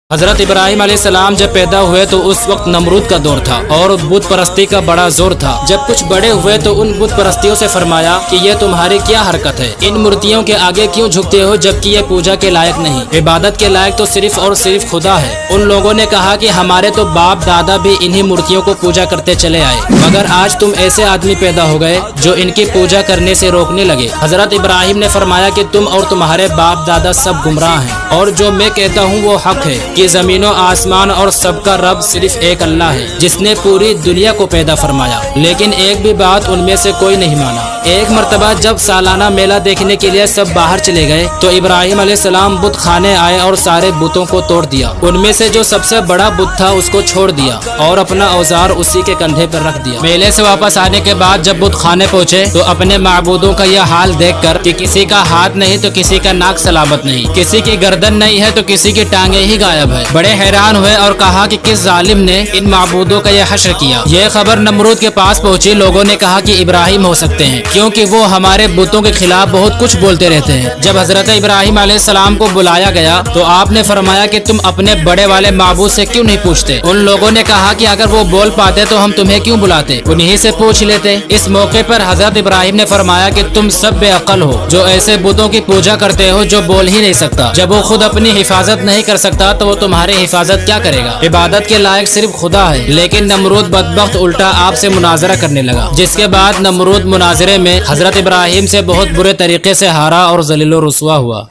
حضرت ابراہیم علیہ السلام جب پیدا ہوئے تو اس وقت نمرود کا دور تھا اور بت پرستی کا بڑا زور تھا۔ جب کچھ بڑے ہوئے تو ان بت پرستیوں سے فرمایا کہ یہ تمہاری کیا حرکت ہے، ان مورتیوں کے آگے کیوں جھکتے ہو جبکہ یہ پوجا کے لائق نہیں، عبادت کے لائق تو صرف اور صرف خدا ہے۔ ان لوگوں نے کہا کہ ہمارے تو باپ دادا بھی انہی مورتیوں کو پوجا کرتے چلے آئے، مگر آج تم ایسے آدمی پیدا ہو گئے جو ان کی پوجا کرنے سے روکنے لگے۔ حضرت ابراہیم نے فرمایا کہ تم اور تمہارے باپ دادا سب گمراہ ہیں، اور جو میں کہتا ہوں وہ حق ہے کہ زمین و آسمان اور سب کا رب صرف ایک اللہ ہے جس نے پوری دنیا کو پیدا فرمایا، لیکن ایک بھی بات ان میں سے کوئی نہیں مانا۔ ایک مرتبہ جب سالانہ میلہ دیکھنے کے لیے سب باہر چلے گئے تو ابراہیم علیہ السلام بت خانے آئے اور سارے بتوں کو توڑ دیا۔ ان میں سے جو سب سے بڑا بت تھا اس کو چھوڑ دیا اور اپنا اوزار اسی کے کندھے پر رکھ دیا۔ میلے سے واپس آنے کے بعد جب بت خانے پہنچے تو اپنے معبودوں کا یہ حال دیکھ کر کہ کسی کا ہاتھ نہیں تو کسی کا ناک سلامت نہیں، کسی کی گردن نہیں ہے تو کسی کی ٹانگیں ہی غائب ہے، بڑے حیران ہوئے اور کہا کہ کس ظالم نے ان معبودوں کا یہ حشر کیا۔ یہ خبر نمرود کے پاس پہنچی، لوگوں نے کہا کہ ابراہیم ہو سکتے ہیں کیونکہ وہ ہمارے بتوں کے خلاف بہت کچھ بولتے رہتے ہیں۔ جب حضرت ابراہیم علیہ السلام کو بلایا گیا تو آپ نے فرمایا کہ تم اپنے بڑے والے معبود سے کیوں نہیں پوچھتے؟ ان لوگوں نے کہا کہ اگر وہ بول پاتے تو ہم تمہیں کیوں بلاتے، انہی سے پوچھ لیتے۔ اس موقع پر حضرت ابراہیم نے فرمایا کہ تم سب بے عقل ہو جو ایسے بتوں کی پوجا کرتے ہو جو بول ہی نہیں سکتا۔ جب وہ خود اپنی حفاظت نہیں کر سکتا تو وہ تمہاری حفاظت کیا کرے گا؟ عبادت کے لائق صرف خدا ہے۔ لیکن نمرود بدبخت الٹا آپ سے مناظرہ کرنے لگا، جس کے بعد نمرود مناظرے میں حضرت ابراہیم سے بہت برے طریقے سے ہارا اور ذلیل و رسوا ہوا۔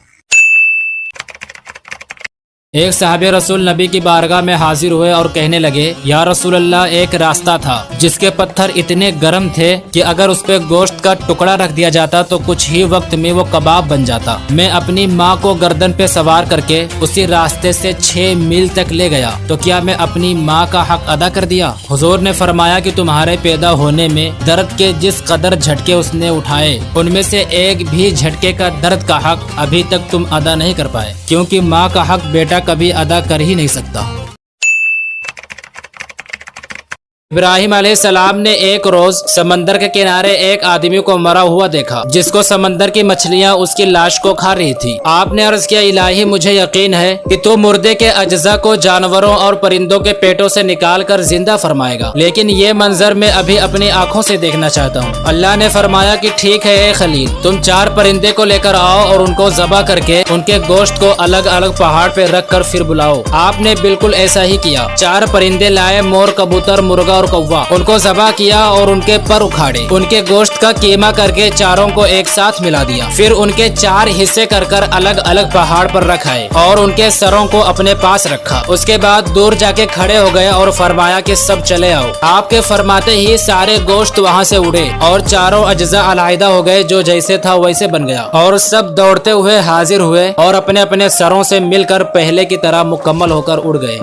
ایک صحابی رسول نبی کی بارگاہ میں حاضر ہوئے اور کہنے لگے، یا رسول اللہ، ایک راستہ تھا جس کے پتھر اتنے گرم تھے کہ اگر اس پہ گوشت کا ٹکڑا رکھ دیا جاتا تو کچھ ہی وقت میں وہ کباب بن جاتا۔ میں اپنی ماں کو گردن پہ سوار کر کے اسی راستے سے 6 میل تک لے گیا، تو کیا میں اپنی ماں کا حق ادا کر دیا؟ حضور نے فرمایا کہ تمہارے پیدا ہونے میں درد کے جس قدر جھٹکے اس نے اٹھائے ان میں سے ایک بھی جھٹکے کا درد کا حق ابھی تک تم ادا نہیں کر پائے، کیونکہ ماں کا حق بیٹا کبھی ادا کر ہی نہیں سکتا۔ ابراہیم علیہ السلام نے ایک روز سمندر کے کنارے ایک آدمی کو مرا ہوا دیکھا جس کو سمندر کی مچھلیاں اس کی لاش کو کھا رہی تھی۔ آپ نے عرض کیا، الہی مجھے یقین ہے کہ تو مردے کے اجزاء کو جانوروں اور پرندوں کے پیٹوں سے نکال کر زندہ فرمائے گا، لیکن یہ منظر میں ابھی اپنی آنکھوں سے دیکھنا چاہتا ہوں۔ اللہ نے فرمایا کہ ٹھیک ہے اے خلیل، تم 4 پرندے کو لے کر آؤ اور ان کو ذبح کر کے ان کے گوشت کو الگ الگ پہاڑ پہ رکھ کر پھر بلاؤ۔ آپ نے بالکل ایسا ہی کیا۔ 4 پرندے لائے، مور، کبوتر، مرغا اور کوا، ان کو ذبح کیا اور ان کے پر اکھاڑے، ان کے گوشت کا قیمہ کر کے چاروں کو ایک ساتھ ملا دیا، پھر ان کے 4 حصے کر کر الگ الگ پہاڑ پر رکھائے اور ان کے سروں کو اپنے پاس رکھا۔ اس کے بعد دور جا کے کھڑے ہو گئے اور فرمایا کہ سب چلے آؤ۔ آپ کے فرماتے ہی سارے گوشت وہاں سے اڑے اور چاروں اجزاء علیحدہ ہو گئے، جو جیسے تھا ویسے بن گیا، اور سب دوڑتے ہوئے حاضر ہوئے اور اپنے اپنے سروں سے مل کر پہلے کی طرح مکمل ہو کر اڑ گئے۔